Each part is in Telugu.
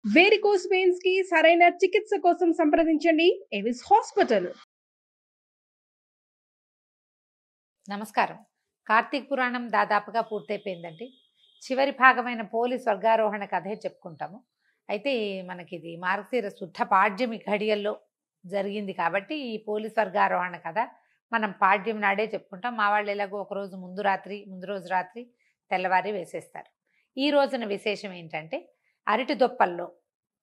వేరికోస్ వెయిన్స్ కి సరైన చికిత్స కోసం సంప్రదించండి ఎవిస్ హాస్పిటల్. నమస్కారం. కార్తీక పురాణం దాదాపుగా పూర్తయిపోయిందండి. చివరి భాగమైన పోలి స్వర్గారోహణ కథే చెప్పుకుంటాము. అయితే మనకి ఇది మార్గశిర శుద్ధ పాడ్యమి ఘడియల్లో జరిగింది కాబట్టి ఈ పోలి స్వర్గారోహణ కథ మనం పాడ్యం నాడే చెప్పుకుంటాం. మా వాళ్ళు ఎలాగో ఒకరోజు ముందు రోజు రాత్రి తెల్లవారి వేసేస్తారు. ఈ రోజున విశేషం ఏంటంటే అరటి దొప్పల్లో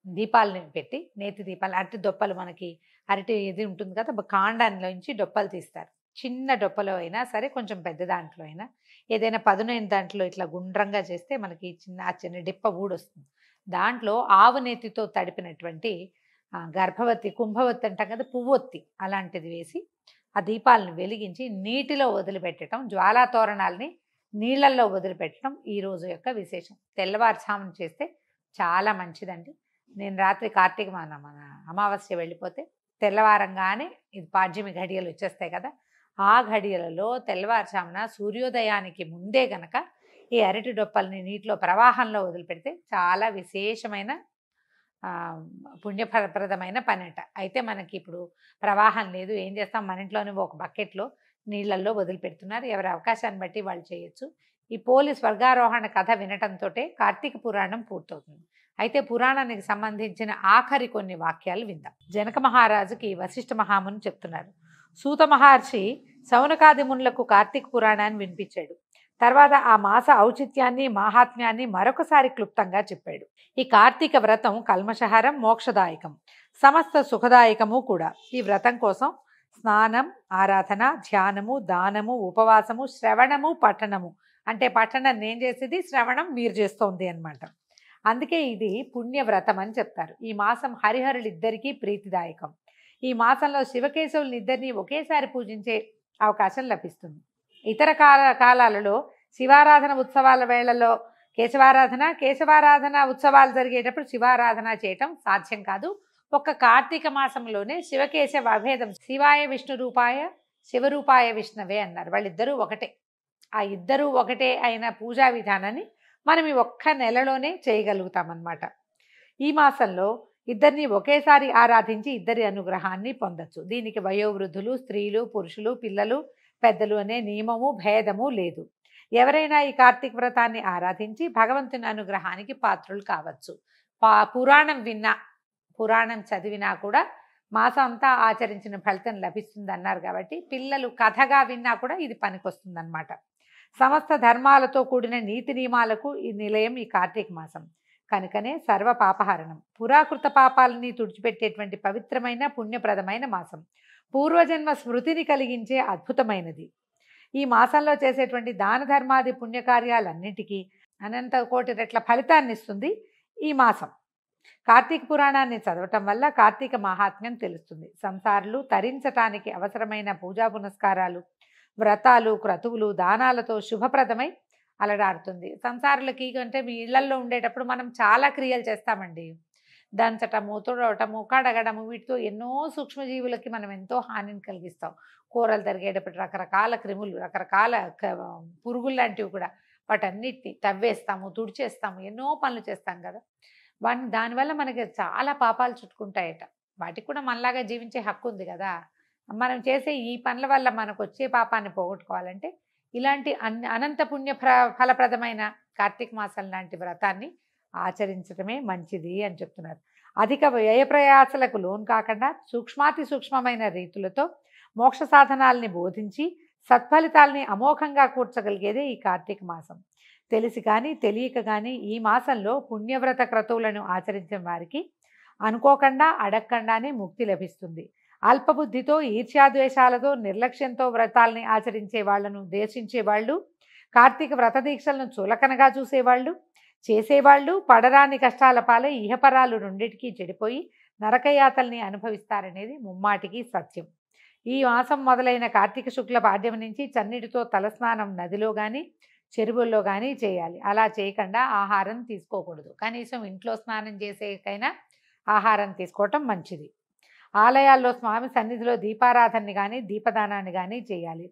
దీపాలను పెట్టి, నేతి దీపాలు, అరటి దొప్పలు మనకి అరటి ఇది ఉంటుంది కదా, కాండంలోంచి డొప్పలు తీస్తారు. చిన్న డొప్పలో అయినా సరే, కొంచెం పెద్ద దాంట్లో అయినా, ఏదైనా పదునైన దాంట్లో ఇట్లా గుండ్రంగా చేస్తే మనకి చిన్న డిప్ప ఊడొస్తుంది. దాంట్లో ఆవు నేతితో తడిపినటువంటి గర్భవతి, కుంభవతి అంటాం కదా, పువ్వొత్తి అలాంటిది వేసి ఆ దీపాలను వెలిగించి నీటిలో వదిలిపెట్టడం, జ్వాలా తోరణాలని నీళ్ళల్లో వదిలిపెట్టడం ఈ రోజు యొక్క విశేషం. తెల్లవారుజామున చేస్తే చాలా మంచిదండి. నేను రాత్రి కార్తీక మన అమావాస్య వెళ్ళిపోతే తెల్లవారంగానే ఇది పాడ్యమి ఘడియలు వచ్చేస్తాయి కదా, ఆ ఘడియలలో తెల్లవారుజామున సూర్యోదయానికి ముందే గనక ఈ అరటి డొప్పల్ని నీటిలో ప్రవాహంలో వదిలిపెడితే చాలా విశేషమైన పుణ్యప్రదమైన పనిట. అయితే మనకి ఇప్పుడు ప్రవాహం లేదు, ఏం చేస్తాం, మన ఇంట్లోనే ఒక బకెట్లో నీళ్ళల్లో వదిలిపెడుతున్నారు. ఎవరి అవకాశాన్ని బట్టి వాళ్ళు చేయొచ్చు. ఈ పోలి స్వర్గారోహణ కథ వినటంతో కార్తీక పురాణం పూర్తవుతుంది. అయితే పురాణానికి సంబంధించిన ఆఖరి కొన్ని వాక్యాలు విందాం. జనక మహారాజుకి వశిష్ఠ మహాముని చెప్తున్నారు. సూత మహర్షి శౌనకాది మునులకు కార్తీక పురాణాన్ని వినిపించాడు. తర్వాత ఆ మాస ఔచిత్యాన్ని, మాహాత్మ్యాన్ని మరొకసారి క్లుప్తంగా చెప్పాడు. ఈ కార్తీక వ్రతం కల్మషహరం, మోక్షదాయకం, సమస్త సుఖదాయకము కూడా. ఈ వ్రతం కోసం స్నానం, ఆరాధన, ధ్యానము, దానము, ఉపవాసము, శ్రవణము, పఠనము. అంటే పఠనం నేను చేసేది, శ్రవణం మీరు చేస్తోంది అనమాట. అందుకే ఇది పుణ్యవ్రతం అని చెప్తారు. ఈ మాసం హరిహరులిద్దరికీ ప్రీతిదాయకం. ఈ మాసంలో శివకేశవుల్ని ఇద్దరిని ఒకేసారి పూజించే అవకాశం లభిస్తుంది. ఇతర కాలాలలో శివారాధన ఉత్సవాల వేళల్లో కేశవారాధన ఉత్సవాలు జరిగేటప్పుడు శివారాధన చేయటం సాధ్యం కాదు. ఒక్క కార్తీక మాసంలోనే శివకేశవ అభేదం, శివాయ విష్ణు రూపాయ శివరూపాయ విష్ణవే అన్నారు. వాళ్ళిద్దరూ ఒకటే. ఆ ఇద్దరూ ఒకటే అయిన పూజా విధానాన్ని మనం ఈ ఒక్క నెలలోనే చేయగలుగుతామన్నమాట. ఈ మాసంలో ఇద్దరిని ఒకేసారి ఆరాధించి ఇద్దరి అనుగ్రహాన్ని పొందొచ్చు. దీనికి వయోవృద్ధులు, స్త్రీలు, పురుషులు, పిల్లలు, పెద్దలు అనే నియమము, భేదము లేదు. ఎవరైనా ఈ కార్తీక వ్రతాన్ని ఆరాధించి భగవంతుని అనుగ్రహానికి పాత్రులు కావచ్చు. పురాణం చదివినా కూడా మాసం అంతా ఆచరించిన ఫలితం లభిస్తుంది అన్నారు కాబట్టి పిల్లలు కథగా విన్నా కూడా ఇది పనికొస్తుంది అన్నమాట. సమస్త ధర్మాలతో కూడిన నీతి నియమాలకు ఈ నిలయం ఈ కార్తీక మాసం. కనుకనే సర్వ పాపహరణం, పురాకృత పాపాలని తుడిచిపెట్టేటువంటి పవిత్రమైన పుణ్యప్రదమైన మాసం. పూర్వజన్మ స్మృతిని కలిగించే అద్భుతమైనది. ఈ మాసంలో చేసేటువంటి దాన ధర్మాది పుణ్యకార్యాలన్నిటికీ అనంత కోటి రెట్ల ఫలితాన్ని ఇస్తుంది ఈ మాసం. కార్తీక పురాణాన్ని చదవటం వల్ల కార్తీక మహాత్మ్యం తెలుస్తుంది. సంసారులు తరించటానికి అవసరమైన పూజా పునస్కారాలు, వ్రతాలు, క్రతువులు, దానాలతో శుభప్రదమై అలడాడుతుంది. సంసారులకి అంటే మీ ఇళ్లల్లో ఉండేటప్పుడు మనం చాలా క్రియలు చేస్తామండి. దంచటము, తుడవటము, కడగడము, వీటితో ఎన్నో సూక్ష్మజీవులకి మనం ఎంతో హానిని కలిగిస్తాం. కూరలు తరిగేటప్పుడు రకరకాల క్రిములు, రకరకాల పురుగులు లాంటివి కూడా, వాటన్నిటిని తవ్వేస్తాము, తుడిచేస్తాము, ఎన్నో పనులు చేస్తాం కదా. దానివల్ల మనకి చాలా పాపాలు చుట్టుకుంటాయట. వాటికి కూడా మనలాగా జీవించే హక్కు ఉంది కదా. మనం చేసే ఈ పనుల వల్ల మనకు వచ్చే పాపాన్ని పోగొట్టుకోవాలంటే ఇలాంటి అనంత పుణ్య ఫలప్రదమైన కార్తీక మాసం లాంటి వ్రతాన్ని ఆచరించడమే మంచిది అని చెప్తున్నారు. అధిక వ్యయ ప్రయాసలకు లోన్ కాకుండా సూక్ష్మాతి సూక్ష్మమైన రీతులతో మోక్ష సాధనాల్ని బోధించి సత్ఫలితాల్ని అమోఘంగా కూర్చగలిగేదే ఈ కార్తీక మాసం. తెలిసి కానీ తెలియక కానీ ఈ మాసంలో పుణ్యవ్రత క్రతువులను ఆచరించిన వారికి అనుకోకుండా అడగకుండానే ముక్తి లభిస్తుంది. అల్పబుద్ధితో, ఈర్ష్యాద్వేషాలతో, నిర్లక్ష్యంతో వ్రతాల్ని ఆచరించే వాళ్లను దేశించేవాళ్ళు, కార్తీక వ్రత దీక్షలను చులకనగా చూసేవాళ్ళు, చేసేవాళ్ళు పడరాని కష్టాల పాలై ఇహపరాలు రెండింటికి చెడిపోయి నరకయాతల్ని అనుభవిస్తారనేది ముమ్మాటికి సత్యం. ఈ మాసం మొదలైన కార్తీక శుక్ల పాడ్యం నుంచి చన్నీటితో తలస్నానం నదిలో కానీ చెరువుల్లో కానీ చేయాలి. అలా చేయకుండా ఆహారం తీసుకోకూడదు. కనీసం ఇంట్లో స్నానం చేసేకైనా ఆహారం తీసుకోవటం మంచిది. ఆలయాల్లో స్వామి సన్నిధిలో దీపారాధనని కానీ దీపదానాన్ని కానీ చేయాలి.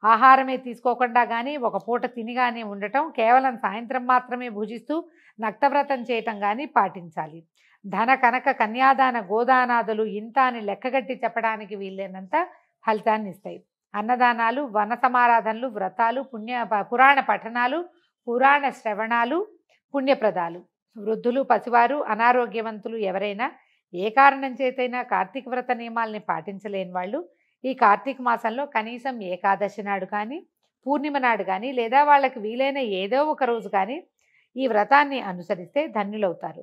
ఆహారమే తీసుకోకుండా కానీ ఒక పూట తిని కానీ ఉండటం, కేవలం సాయంత్రం మాత్రమే భుజిస్తూ నక్తవ్రతం చేయటం కానీ పాటించాలి. ధన కనక కన్యాదాన గోదానాదులు ఇంత అని లెక్కగట్టి చెప్పడానికి వీలైనంత ఫలితాన్ని ఇస్తాయి. అన్నదానాలు, వన సమారాధనలు, వ్రతాలు, పురాణ పఠనాలు, పురాణ శ్రవణాలు పుణ్యప్రదాలు. వృద్ధులు, పసివారు, అనారోగ్యవంతులు ఎవరైనా ఏ కారణం చేతైనా కార్తీక వ్రత నియమాల్ని పాటించలేని వాళ్ళు ఈ కార్తీక మాసంలో కనీసం ఏకాదశి నాడు కానీ, పూర్ణిమ నాడు కానీ, లేదా వాళ్ళకి వీలైన ఏదో ఒక రోజు కానీ ఈ వ్రతాన్ని అనుసరిస్తే ధన్యులవుతారు.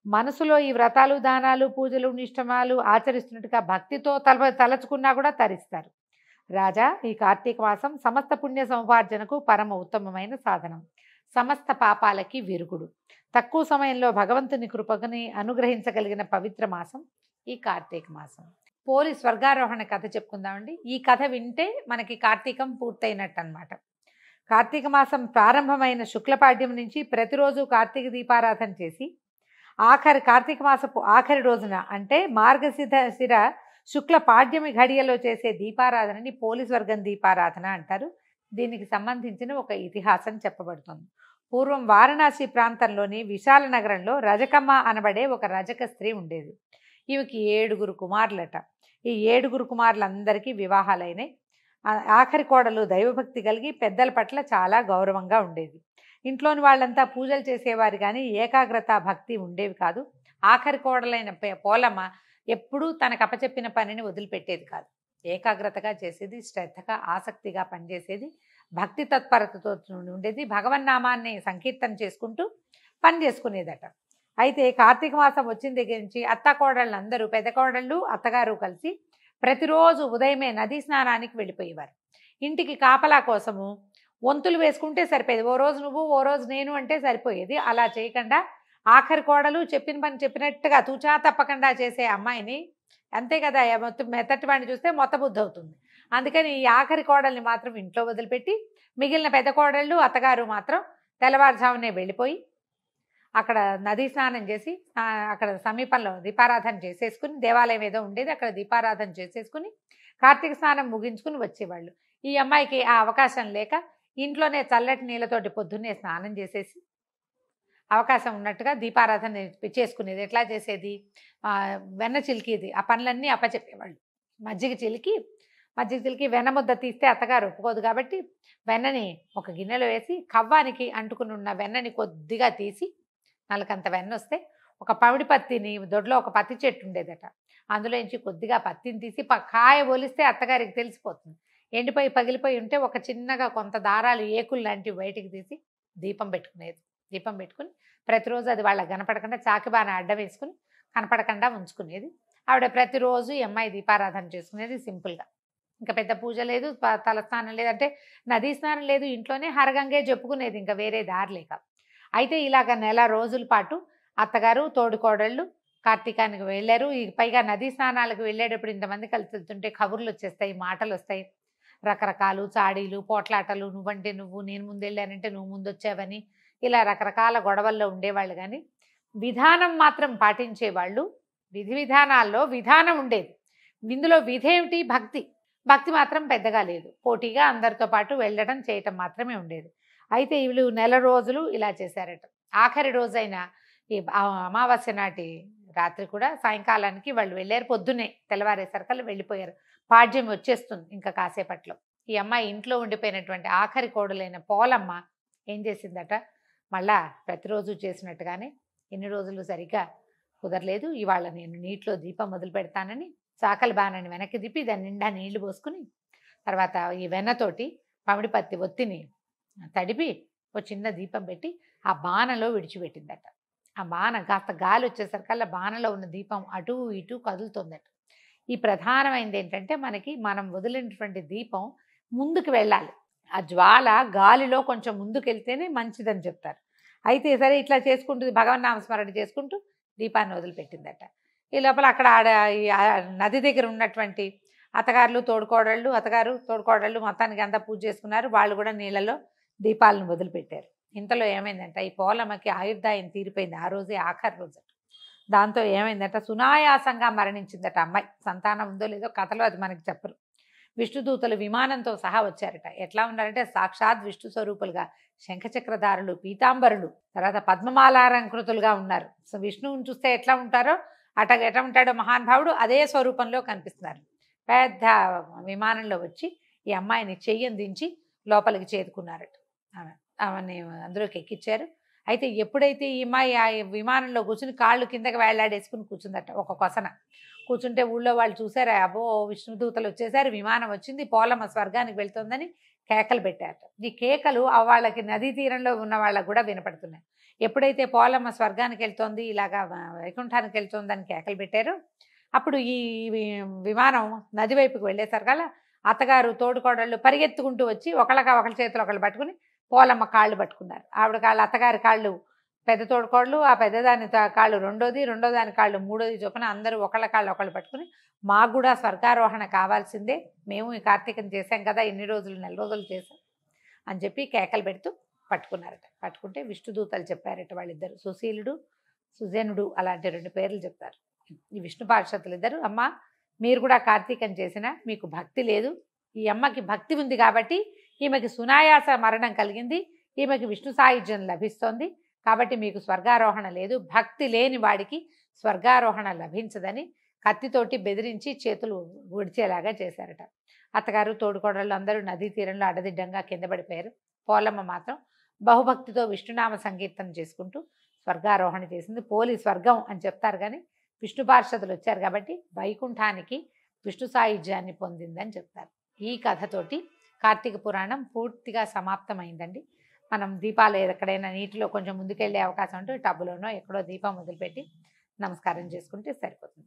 మనసులో ఈ వ్రతాలు, దానాలు, పూజలు, నిష్టమాలు ఆచరిస్తున్నట్టుగా భక్తితో తలచుకున్నా కూడా తరిస్తారు. రాజా, ఈ కార్తీక మాసం సమస్త పుణ్య సముపార్జనకు పరమ ఉత్తమమైన సాధనం, సమస్త పాపాలకి విరుగుడు. తక్కువ సమయంలో భగవంతుని కృపని అనుగ్రహించగలిగిన పవిత్ర మాసం ఈ కార్తీక మాసం. పోలి స్వర్గారోహణ కథ చెప్పుకుందామండి. ఈ కథ వింటే మనకి కార్తీకం పూర్తయినట్టు అనమాట. కార్తీక మాసం ప్రారంభమైన శుక్లపాడ్యం నుంచి ప్రతిరోజు కార్తీక దీపారాధన చేసి కార్తీక మాసపు ఆఖరి రోజున అంటే మార్గశిర శుక్ల పాడ్యమి ఘడియలో చేసే దీపారాధనని పోలీస్వర్గం దీపారాధన అంటారు. దీనికి సంబంధించిన ఒక ఇతిహాసం చెప్పబడుతుంది. పూర్వం వారణాసి ప్రాంతంలోని విశాల నగరంలో రజకమ్మ అనబడే ఒక రజక స్త్రీ ఉండేది. ఈమెకి 7 కుమారులట. ఈ 7 కుమారులందరికీ వివాహాలైనాయి. ఆఖరి కోడలు దైవభక్తి కలిగి పెద్దల పట్ల చాలా గౌరవంగా ఉండేది. ఇంట్లోని వాళ్ళంతా పూజలు చేసేవారు కానీ ఏకాగ్రత భక్తి ఉండేవి కాదు. ఆఖరి కోడలైన పోలమ్మ ఎప్పుడూ తనకు అప్పచెప్పిన పనిని వదిలిపెట్టేది కాదు. ఏకాగ్రతగా చేసేది, శ్రద్ధగా ఆసక్తిగా పనిచేసేది, భక్తి తత్పరతతో ఉండేది. భగవన్నామాన్ని సంకీర్తన చేసుకుంటూ పని చేసుకునేదట. అయితే కార్తీక మాసం వచ్చిన దగ్గర నుంచి అత్త కోడళ్ళందరూ, పెద్ద కోడళ్ళు అత్తగారు కలిసి ప్రతిరోజు ఉదయమే నదీ స్నానానికి వెళ్ళిపోయేవారు. ఇంటికి కాపలా కోసము వంతులు వేసుకుంటే సరిపోయేది. ఓ రోజు నువ్వు, ఓ రోజు నేను అంటే సరిపోయేది. అలా చేయకుండా ఆఖరి కోడలు చెప్పిన పని చెప్పినట్టుగా తూచా తప్పకుండా చేసే అమ్మాయిని, అంతే కదా, మెత్తటి వాడిని చూస్తే మొత్త బుద్ధి అవుతుంది. అందుకని ఈ ఆఖరి కోడల్ని మాత్రం ఇంట్లో వదిలిపెట్టి మిగిలిన పెద్ద కోడళ్ళు అత్తగారు మాత్రం తెల్లవారుజామునే వెళ్ళిపోయి అక్కడ నదీ స్నానం చేసి అక్కడ సమీపంలో దీపారాధన చేసేసుకుని, దేవాలయం ఏదో ఉండేది అక్కడ దీపారాధన చేసేసుకుని కార్తీక స్నానం ముగించుకుని వచ్చేవాళ్ళు. ఈ అమ్మాయికి ఆ అవకాశం లేక ఇంట్లోనే చల్లటి నీళ్ళతోటి పొద్దున్నే స్నానం చేసేసి అవకాశం ఉన్నట్టుగా దీపారాధన చేసుకునేది. ఎట్లా చేసేది? వెన్న చిలికిది. ఆ పనులన్నీ అప్పచెప్పేవాళ్ళు. మజ్జిగ చిలికి వెన్న ముద్ద తీస్తే అత్తగారు ఒప్పుకోదు కాబట్టి వెన్నని ఒక గిన్నెలో వేసి కవ్వానికి అంటుకుని ఉన్న వెన్నని కొద్దిగా తీసి, నలకంత వెన్న వస్తే ఒక పవిడి పత్తిని, దొడ్లో ఒక పత్తి చెట్టు ఉండేదట, అందులోంచి కొద్దిగా పత్తిని తీసి కాయ ఒలిస్తే అత్తగారికి తెలిసిపోతుంది. ఎండిపోయి పగిలిపోయి ఉంటే ఒక చిన్నగా కొంత దారాలు, ఏకులు లాంటివి బయటికి తీసి దీపం పెట్టుకునేది. దీపం పెట్టుకుని ప్రతిరోజు అది వాళ్ళకి కనపడకుండా చాకిబాన అడ్డం వేసుకుని కనపడకుండా ఉంచుకునేది. ఆవిడ ప్రతిరోజు ఈ అమ్మాయి దీపారాధన చేసుకునేది సింపుల్గా. ఇంకా పెద్ద పూజ లేదు, తలస్నానం లేదు, అంటే నదీ స్నానం లేదు, ఇంట్లోనే హరగంగే చెప్పుకునేది, ఇంకా వేరే దారి లేక. అయితే ఇలాగ నెల రోజుల పాటు అత్తగారు తోడుకోడళ్ళు కార్తీకానికి వెళ్ళారు. పైగా నదీ స్నానాలకు వెళ్ళేటప్పుడు ఇంతమంది కలిసి వెళ్తుంటే కబుర్లు వచ్చేస్తాయి, మాటలు వస్తాయి, రకరకాలు చాడీలు, పోట్లాటలు, నువ్వంటే నువ్వు, నేను ముందెళ్ళానంటే నువ్వు ముందొచ్చావని, ఇలా రకరకాల గొడవల్లో ఉండేవాళ్ళు. కానీ విధానం మాత్రం పాటించేవాళ్ళు. విధి విధానాల్లో విధానం ఉండేది. ఇందులో విధి ఏమిటి? భక్తి మాత్రం పెద్దగా లేదు. పోటీగా అందరితో పాటు వెళ్ళడం చేయటం మాత్రమే ఉండేది. అయితే వీళ్ళు నెల రోజులు ఇలా చేశారట. ఆఖరి రోజైన ఈ అమావాస్య నాటి రాత్రి కూడా సాయంకాలానికి వాళ్ళు వెళ్ళారు. పొద్దున్నే తెల్లవారేసరికల్లా వెళ్ళిపోయారు. పాడ్యం వచ్చేస్తుంది ఇంకా కాసేపట్లో. ఈ అమ్మాయి ఇంట్లో ఉండిపోయినటువంటి ఆఖరి కోడలైన పోలమ్మ ఏం చేసిందట, మళ్ళా ప్రతిరోజు చేసినట్టుగానే ఎన్ని రోజులు సరిగ్గా కుదరలేదు, ఇవాళ నేను నీటిలో దీపం మొదలు పెడతానని చాకలి బాణని వెనక్కి తిప్పి దాని నిండా నీళ్లు పోసుకుని తర్వాత ఈ వెన్నతోటి పమిడి పత్తి ఒత్తిని తడిపి ఒక చిన్న దీపం పెట్టి ఆ బాణలో విడిచిపెట్టిందట. ఆ బాణ కాస్త గాలి వచ్చేసరికల్లా బాణలో ఉన్న దీపం అటు ఇటు కదులుతుందట. ఈ ప్రధానమైనది ఏంటంటే మనం వదిలినటువంటి దీపం ముందుకు వెళ్ళాలి. ఆ జ్వాల గాలిలో కొంచెం ముందుకు వెళ్తేనే మంచిదని చెప్తారు. అయితే సరే ఇట్లా చేసుకుంటూ భగవన్నామస్మరణ చేసుకుంటూ దీపాన్ని వదిలిపెట్టిందట. ఈ లోపల అక్కడ నది దగ్గర ఉన్నటువంటి అత్తగారు తోడుకోడళ్ళు మొత్తానికి అంతా పూజ చేసుకున్నారు. వాళ్ళు కూడా నీళ్ళలో దీపాలను వదిలిపెట్టారు. ఇంతలో ఏమైందంట, ఈ పోలమ్మకి ఆయుర్దాయం తీరిపోయింది. ఆ రోజే ఆఖరి రోజు. దాంతో ఏమైందంట, సునాయాసంగా మరణించిందట అమ్మాయి. సంతానం ఉందో లేదో కథలో అది మనకి చెప్పరు. విష్ణుదూతలు విమానంతో సహా వచ్చారట. ఎట్లా ఉన్నారంటే సాక్షాత్ విష్ణు స్వరూపులుగా శంఖచక్రధారులు, పీతాంబరులు, తర్వాత పద్మమాలాలంకృతులుగా ఉన్నారు. సో విష్ణువుని చూస్తే ఎట్లా ఉంటారో ఎట్లా ఉంటాడో మహానుభావుడు అదే స్వరూపంలో కనిపిస్తున్నారు. పెద్ద విమానంలో వచ్చి ఈ అమ్మాయిని చెయ్యని దించి లోపలికి చేరుకున్నారట. ఆమెని అందులోకి ఎక్కించారు. అయితే ఎప్పుడైతే ఈ అమ్మాయి ఆ విమానంలో కూర్చుని కాళ్ళు కిందకి వేళ్లాడేసుకుని కూర్చుందట ఒక కొసన. కూర్చుంటే ఊళ్ళో వాళ్ళు చూసారు, అబ్బో విష్ణుదూతలు వచ్చేసారు, విమానం వచ్చింది, పోలమ్మ స్వర్గానికి వెళ్తోందని కేకలు పెట్టారట. ఈ కేకలు వాళ్ళకి నదీ తీరంలో ఉన్న వాళ్ళకు కూడా వినపడుతున్నాయి. ఎప్పుడైతే పోలమ్మ స్వర్గానికి వెళ్తోంది, ఇలాగా వైకుంఠానికి వెళ్తోందని కేకలు పెట్టారు, అప్పుడు ఈ విమానం నది వైపుకి వెళ్ళేసరికల్లా అత్తగారు తోడుకోడళ్ళు పరిగెత్తుకుంటూ వచ్చి ఒకళ్ళ చేతులు ఒకళ్ళు పట్టుకుని పోలమ్మ కాళ్ళు పట్టుకున్నారు. ఆవిడ కాళ్ళు, అత్తగారి కాళ్ళు పెద్ద తోడుకోళ్ళు, ఆ పెద్దదాని కాళ్ళు రెండో దాని కాళ్ళు మూడోది చొప్పున అందరూ ఒకళ్ళ కాళ్ళు ఒకళ్ళు పట్టుకుని మాకు కూడా స్వర్గారోహణ కావాల్సిందే, మేము ఈ కార్తీకం చేశాం కదా, ఎన్ని రోజులు, నెల రోజులు చేశాం అని చెప్పి కేకలు పెడుతూ పట్టుకున్నారట. పట్టుకుంటే విష్ణుదూతలు చెప్పారట వాళ్ళిద్దరు, సుశీలుడు సుజనుడు అలాంటి 2 పేర్లు చెప్తారు. ఈ విష్ణు పార్షదులు ఇద్దరు, అమ్మ మీరు కూడా కార్తీకం చేసినా మీకు భక్తి లేదు, ఈ అమ్మకి భక్తి ఉంది కాబట్టి ఈమెకి సునాయాస మరణం కలిగింది, ఈమెకి విష్ణు సాయుధ్యం లభిస్తోంది, కాబట్టి మీకు స్వర్గారోహణ లేదు, భక్తి లేని వాడికి స్వర్గారోహణ లభించదని కత్తితోటి బెదిరించి చేతులు విడిచేలాగా చేశారట. అత్తగారు తోడుకోడళ్ళు అందరూ నదీ తీరంలో అడదిడ్డంగా కింద పడిపోయారు. పోలమ్మ మాత్రం బహుభక్తితో విష్ణునామ సంకీర్తన చేసుకుంటూ స్వర్గారోహణ చేసింది. పోలి స్వర్గం అని చెప్తారు, కానీ విష్ణు పార్షదులు వచ్చారు కాబట్టి వైకుంఠానికి విష్ణు సాయుధ్యాన్ని పొందిందని చెప్తారు. ఈ కథతోటి కార్తీక పురాణం పూర్తిగా సమాప్తమైందండి. మనం దీపాలు ఎక్కడైనా నీటిలో కొంచెం ముందుకెళ్ళే అవకాశం ఉంటే టబ్బులోనో ఎక్కడో దీపం మొదలుపెట్టి నమస్కారం చేసుకుంటే సరిపోతుంది.